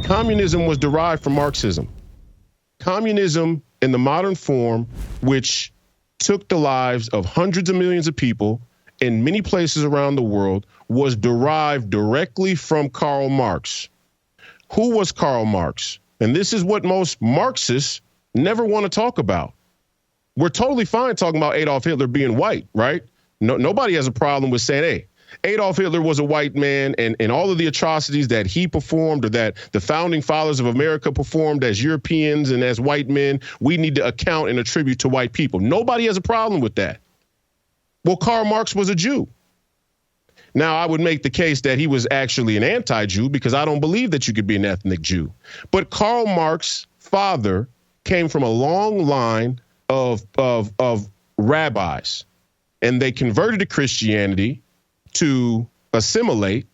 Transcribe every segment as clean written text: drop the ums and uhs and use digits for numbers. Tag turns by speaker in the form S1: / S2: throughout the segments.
S1: Communism was derived from Marxism. Communism in the modern form, which took the lives of hundreds of millions of people in many places around the world, was derived directly from Karl Marx. Who was Karl Marx? And this is what most Marxists never want to talk about. We're totally fine talking about Adolf Hitler being white, right? Nobody has a problem with saying, hey, Adolf Hitler was a white man, and all of the atrocities that he performed or that the founding fathers of America performed as Europeans and as white men, we need to account and attribute to white people. Nobody has a problem with that. Well, Karl Marx was a Jew. Now, I would make the case that he was actually an anti-Jew because I don't believe that you could be an ethnic Jew. But Karl Marx's father came from a long line of rabbis, and they converted to Christianity to assimilate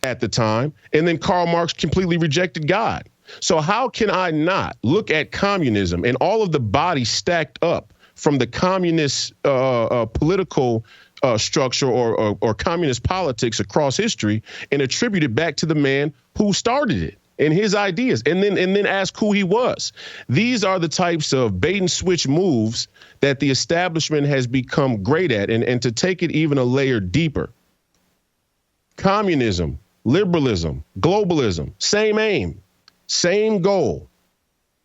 S1: at the time. And then Karl Marx completely rejected God. So how can I not look at communism and all of the bodies stacked up from the communist political structure or communist politics across history and attribute it back to the man who started it and his ideas, and then ask who he was? These are the types of bait and switch moves that the establishment has become great at. And to take it even a layer deeper, communism, liberalism, globalism, same aim, same goal.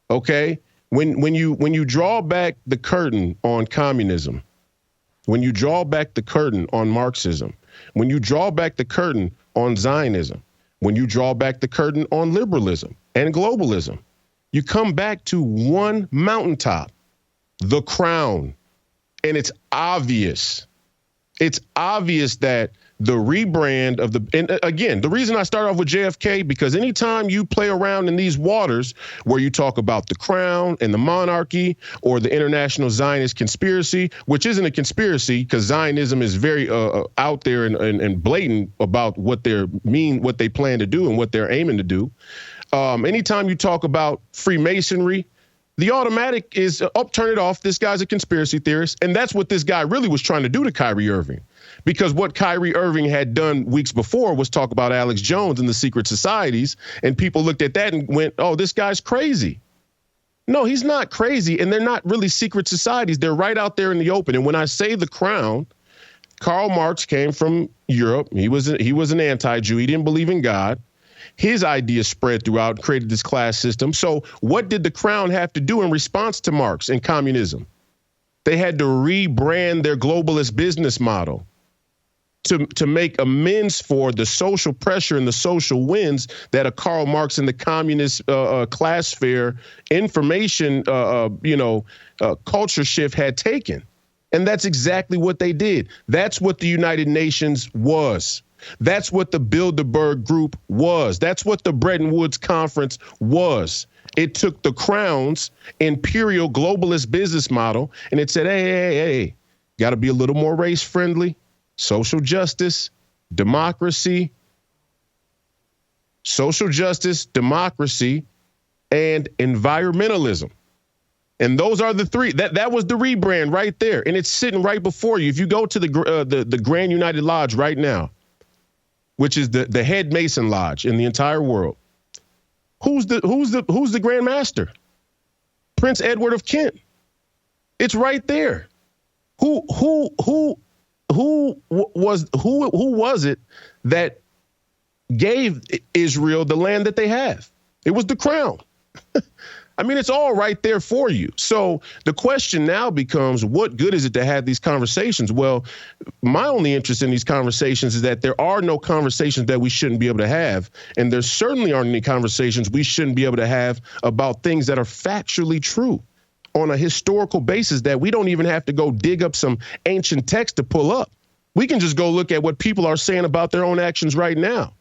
S1: Okay? When you draw back the curtain on communism, when you draw back the curtain on Marxism, when you draw back the curtain on Zionism, when you draw back the curtain on liberalism and globalism, you come back to one mountaintop, the crown. And it's obvious. It's obvious that the rebrand of and again, the reason I start off with JFK, because anytime you play around in these waters where you talk about the crown and the monarchy or the international Zionist conspiracy, which isn't a conspiracy because Zionism is very out there and blatant about what they plan to do and what they're aiming to do. Anytime you talk about Freemasonry, the automatic is, turn it off. This guy's a conspiracy theorist. And that's what this guy really was trying to do to Kyrie Irving. Because what Kyrie Irving had done weeks before was talk about Alex Jones and the secret societies. And people looked at that and went, oh, this guy's crazy. No, he's not crazy. And they're not really secret societies. They're right out there in the open. And when I say the crown, Karl Marx came from Europe. He was an anti-Jew. He didn't believe in God. His ideas spread throughout, created this class system. So what did the crown have to do in response to Marx and communism? They had to rebrand their globalist business model to make amends for the social pressure and the social winds that a Karl Marx and the communist class fair information, culture shift had taken. And that's exactly what they did. That's what the United Nations was. That's what the Bilderberg Group was. That's what the Bretton Woods Conference was. It took the crown's imperial globalist business model and it said, hey, got to be a little more race friendly, social justice, democracy, and environmentalism. And those are the three. That was the rebrand right there. And it's sitting right before you. If you go to the Grand United Lodge right now, which is the head Mason Lodge in the entire world, who's the Grand Master? Prince Edward of Kent. It's right there. Who was it that gave Israel the land that they have? It was the crown. I mean, it's all right there for you. So the question now becomes, what good is it to have these conversations? Well, my only interest in these conversations is that there are no conversations that we shouldn't be able to have. And there certainly aren't any conversations we shouldn't be able to have about things that are factually true on a historical basis that we don't even have to go dig up some ancient text to pull up. We can just go look at what people are saying about their own actions right now.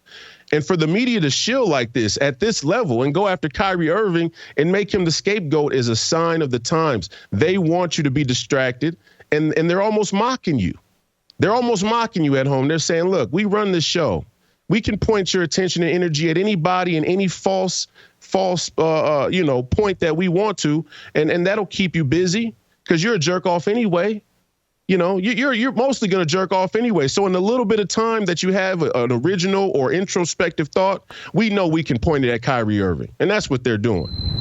S1: And for the media to shill like this at this level and go after Kyrie Irving and make him the scapegoat is a sign of the times. They want you to be distracted, and they're almost mocking you. They're almost mocking you at home. They're saying, look, we run this show. We can point your attention and energy at anybody and any false point that we want to, and that'll keep you busy because you're a jerk off anyway. You know, you're mostly going to jerk off anyway. So in the little bit of time that you have an original or introspective thought, we know we can point it at Kyrie Irving. And that's what they're doing.